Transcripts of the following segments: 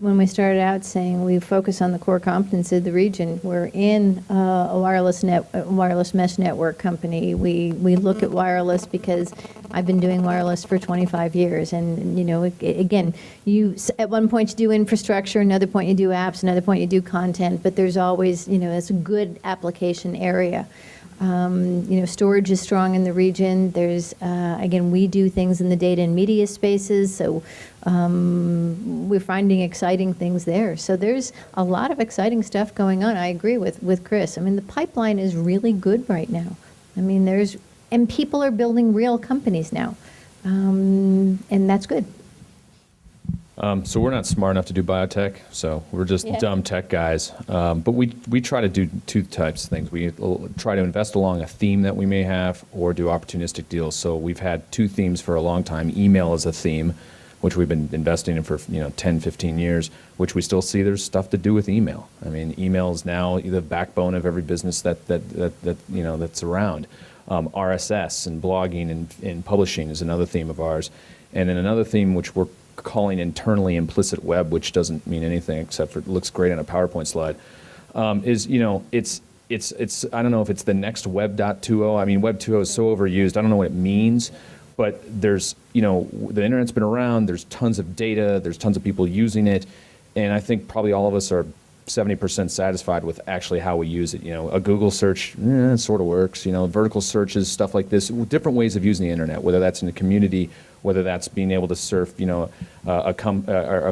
when we started out saying we focus on the core competence of the region. We're in a wireless mesh network company. We look at wireless because I've been doing wireless for 25 years. And, again, at one point you do infrastructure, another point you do apps, another point you do content, but there's always, it's a good application area. Storage is strong in the region. There's, again, we do things in the data and media spaces, so we're finding exciting things there. So there's a lot of exciting stuff going on. I agree with Chris. I mean, the pipeline is really good right now. I mean, and people are building real companies now, and that's good. So we're not smart enough to do biotech, so we're just dumb tech guys. But we try to do two types of things. We try to invest along a theme that we may have or do opportunistic deals. So we've had two themes for a long time. Email is a theme, which we've been investing in for 10, 15 years, which we still see there's stuff to do with email. I mean, email is now the backbone of every business that's around. RSS and blogging and publishing is another theme of ours. And then another theme which we're calling internally implicit web, which doesn't mean anything except for it looks great on a PowerPoint slide, is, it's I don't know if it's the next Web 2.0. I mean, Web 2.0 is so overused. I don't know what it means, but there's, the internet's been around. There's tons of data. There's tons of people using it. And I think probably all of us are 70% satisfied with actually how we use it. A Google search, it sort of works. Vertical searches, stuff like this, different ways of using the internet, whether that's in the community, whether that's being able to surf,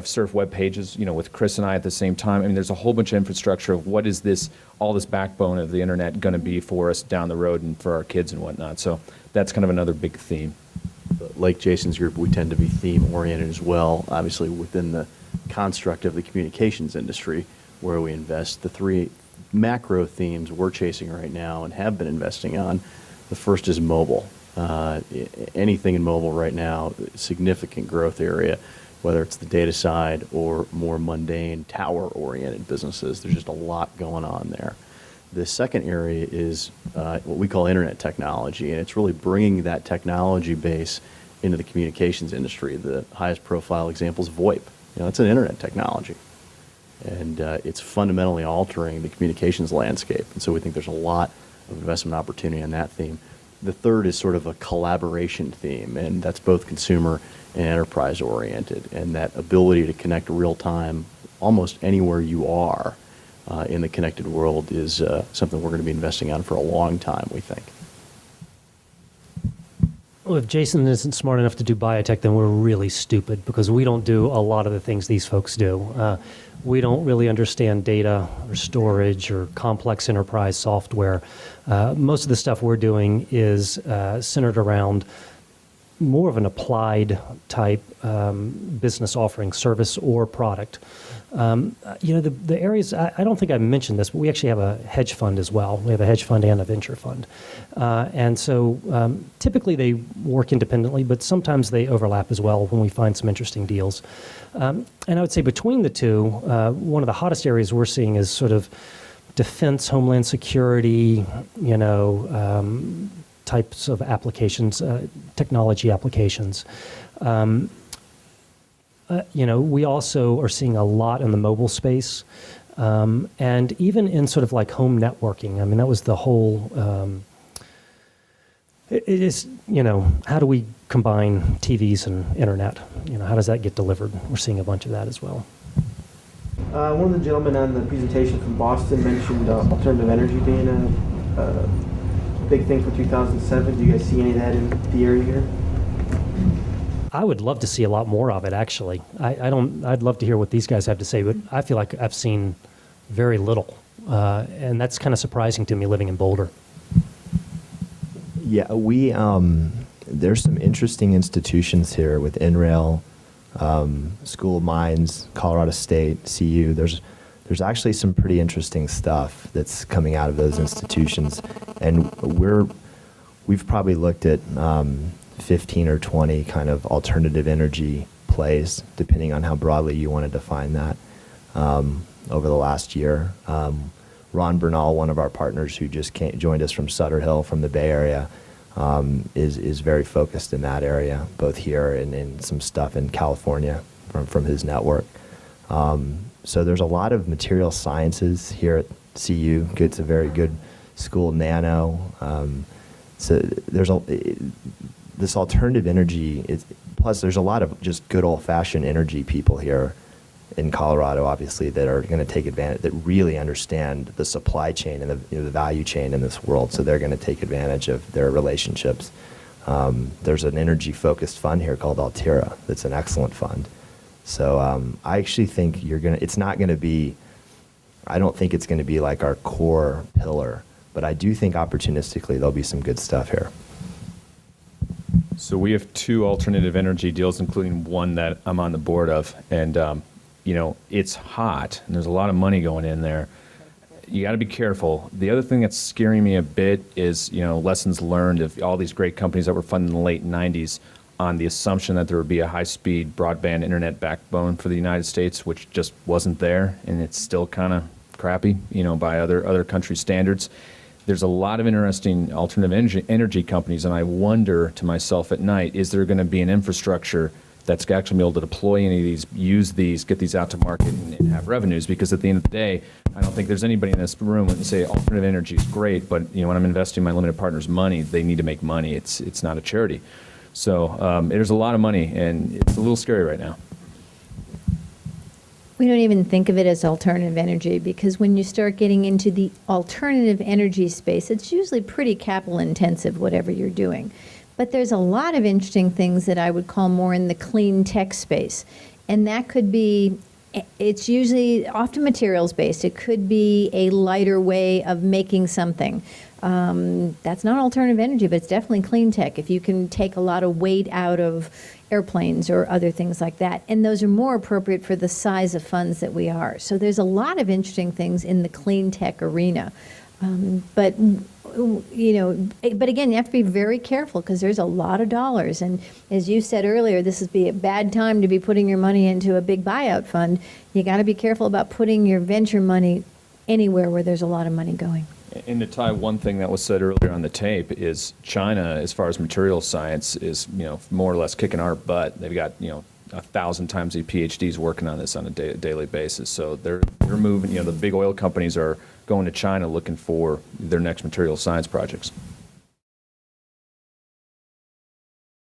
surf web pages, with Chris and I at the same time. I mean, there's a whole bunch of infrastructure of what is all this backbone of the internet going to be for us down the road and for our kids and whatnot. So that's kind of another big theme. Like Jason's group, we tend to be theme-oriented as well, obviously within the construct of the communications industry where we invest. The three macro themes we're chasing right now and have been investing on, the first is mobile. Anything in mobile right now, significant growth area, whether it's the data side or more mundane tower-oriented businesses. There's just a lot going on there. The second area is what we call internet technology, and it's really bringing that technology base into the communications industry. The highest profile example is VoIP. It's an internet technology, and it's fundamentally altering the communications landscape. And so we think there's a lot of investment opportunity on that theme. The third is sort of a collaboration theme, and that's both consumer and enterprise oriented, and that ability to connect real time almost anywhere you are in the connected world is something we're going to be investing on for a long time, we think. Well, if Jason isn't smart enough to do biotech, then we're really stupid because we don't do a lot of the things these folks do. We don't really understand data or storage or complex enterprise software. Most of the stuff we're doing is centered around more of an applied type business offering, service or product. The areas, I don't think I mentioned this, but we actually have a hedge fund as well. We have a hedge fund and a venture fund. And so typically they work independently, but sometimes they overlap as well when we find some interesting deals. And I would say between the two, one of the hottest areas we're seeing is sort of defense, homeland security, types of applications, technology applications. We also are seeing a lot in the mobile space, and even in sort of like home networking. I mean, that was the whole, it is, how do we combine TVs and internet? How does that get delivered? We're seeing a bunch of that as well. One of the gentlemen on the presentation from Boston mentioned alternative energy being a big thing for 2007. Do you guys see any of that in the area here? I would love to see a lot more of it, actually. I'd love to hear what these guys have to say, but I feel like I've seen very little. And that's kind of surprising to me living in Boulder. Yeah, there's some interesting institutions here with NRail, School of Mines, Colorado State, CU. There's actually some pretty interesting stuff that's coming out of those institutions. And we've probably looked at 15 or 20 kind of alternative energy plays, depending on how broadly you want to define that, over the last year. Ron Bernal, one of our partners who just joined us from Sutter Hill from the Bay Area, is very focused in that area, both here and in some stuff in California from his network. So there's a lot of material sciences here at CU. It's a very good school, nano. So there's this alternative energy. Plus, there's a lot of just good old-fashioned energy people here in Colorado, obviously, that are going to take advantage, that really understand the supply chain and the value chain in this world. So they're going to take advantage of their relationships. There's an energy-focused fund here called Altera. That's an excellent fund. So I actually think it's not going to be, I don't think it's going to be like our core pillar, but I do think opportunistically there'll be some good stuff here. So we have 2 alternative energy deals, including one that I'm on the board of, and it's hot, and there's a lot of money going in there. You got to be careful. The other thing that's scaring me a bit is, lessons learned of all these great companies that were funded in the late 90s on the assumption that there would be a high-speed broadband internet backbone for the United States, which just wasn't there, and it's still kind of crappy, by other country standards. There's a lot of interesting alternative energy companies, and I wonder to myself at night, is there going to be an infrastructure that's actually going to be able to deploy any of these, use these, get these out to market, and have revenues? Because at the end of the day, I don't think there's anybody in this room that can say alternative energy is great, but when I'm investing my limited partners' money, they need to make money. It's not a charity. So there's a lot of money, and it's a little scary right now. We don't even think of it as alternative energy, because when you start getting into the alternative energy space, it's usually pretty capital intensive, whatever you're doing. But there's a lot of interesting things that I would call more in the clean tech space. And that could be, it's usually often materials based. It could be a lighter way of making something. That's not alternative energy, but it's definitely clean tech. If you can take a lot of weight out of airplanes or other things like that. And those are more appropriate for the size of funds that we are. So there's a lot of interesting things in the clean tech arena. But again, you have to be very careful, because there's a lot of dollars. And as you said earlier, this would be a bad time to be putting your money into a big buyout fund. You got to be careful about putting your venture money anywhere where there's a lot of money going. And to tie one thing that was said earlier on the tape is China, as far as materials science, is more or less kicking our butt. They've got 1,000 times the PhDs working on this on a daily basis. So they're moving. The big oil companies are going to China looking for their next materials science projects.